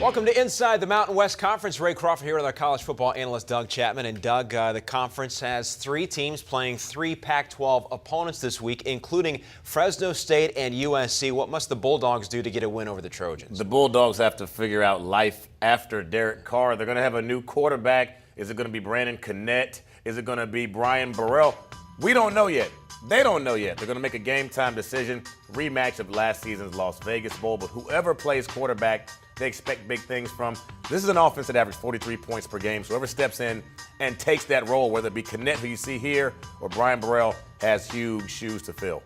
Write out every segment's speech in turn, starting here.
Welcome to Inside the Mountain West Conference. Ray Crawford here with our college football analyst Doug Chapman. And Doug, the conference has 3 teams playing 3 Pac-12 opponents this week, including Fresno State and USC. What must the Bulldogs do to get a win over the Trojans? The Bulldogs have to figure out life after Derek Carr. They're going to have a new quarterback. Is it going to be Brandon Connett? Is it going to be Brian Burrell? We don't know yet. They don't know yet. They're going to make a game-time decision, rematch of last season's Las Vegas Bowl. But whoever plays quarterback, they expect big things from. This is an offense that averages 43 points per game. So whoever steps in and takes that role, whether it be Connett, who you see here, or Brian Burrell, has huge shoes to fill.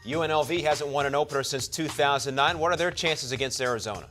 UNLV hasn't won an opener since 2009. What are their chances against Arizona?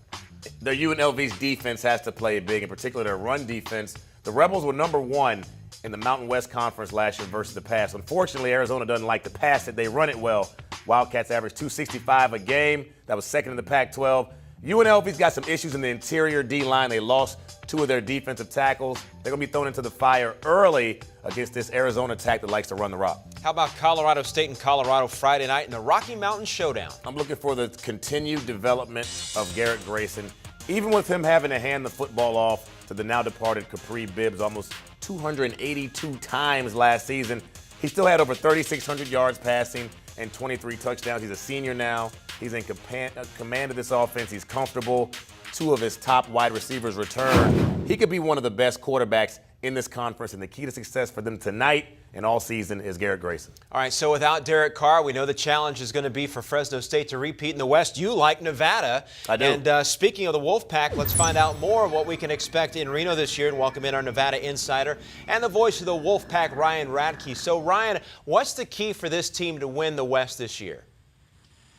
The UNLV's defense has to play big, in particular their run defense. The Rebels were number 1 in the Mountain West Conference last year versus the pass. Unfortunately, Arizona doesn't like to pass it. They run it well. Wildcats average 265 a game. That was second in the Pac-12. UNLV's got some issues in the interior D-line. They lost 2 of their defensive tackles. They're going to be thrown into the fire early against this Arizona attack that likes to run the rock. How about Colorado State and Colorado Friday night in the Rocky Mountain Showdown? I'm looking for the continued development of Garrett Grayson. Even with him having to hand the football off to the now-departed Capri Bibbs almost 282 times last season, he still had over 3,600 yards passing and 23 touchdowns. He's a senior now. He's in command of this offense. He's comfortable. 2 of his top wide receivers return. He could be one of the best quarterbacks in this conference, and the key to success for them tonight and all season is Garrett Grayson. All right, so without Derek Carr, we know the challenge is going to be for Fresno State to repeat in the West. You like Nevada. I do. And speaking of the Wolfpack, let's find out more of what we can expect in Reno this year and welcome in our Nevada insider and the voice of the Wolfpack, Ryan Radtke. So, Ryan, what's the key for this team to win the West this year?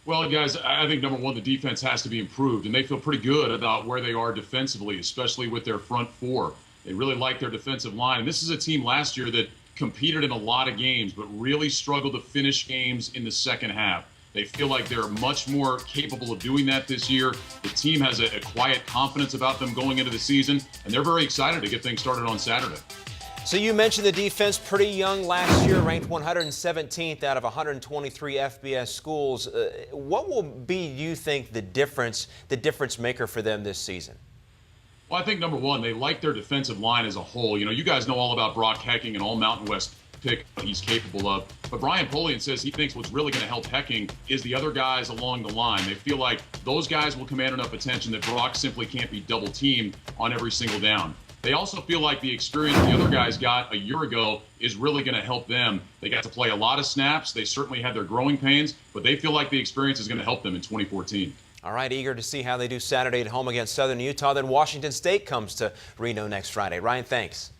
Well, guys, I think, number one, the defense has to be improved, and they feel pretty good about where they are defensively, especially with their front 4. They really like their defensive line. And this is a team last year that competed in a lot of games, but really struggled to finish games in the second half. They feel like they're much more capable of doing that this year. The team has a quiet confidence about them going into the season, and they're very excited to get things started on Saturday. So you mentioned the defense, pretty young last year, ranked 117th out of 123 FBS schools. What will be, you think, the difference maker for them this season? Well, I think, number one, they like their defensive line as a whole. You know, you guys know all about Brock Hecking and all Mountain West pick what he's capable of. But Brian Polian says he thinks what's really going to help Hecking is the other guys along the line. They feel like those guys will command enough attention that Brock simply can't be double-teamed on every single down. They also feel like the experience the other guys got a year ago is really going to help them. They got to play a lot of snaps. They certainly had their growing pains, but they feel like the experience is going to help them in 2014. All right, eager to see how they do Saturday at home against Southern Utah. Then Washington State comes to Reno next Friday. Ryan, thanks.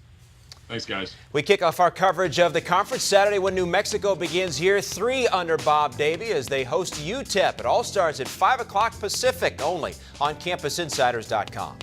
Thanks, guys. We kick off our coverage of the conference Saturday when New Mexico begins year 3 under Bob Davie as they host UTEP. It all starts at 5 o'clock Pacific only on CampusInsiders.com.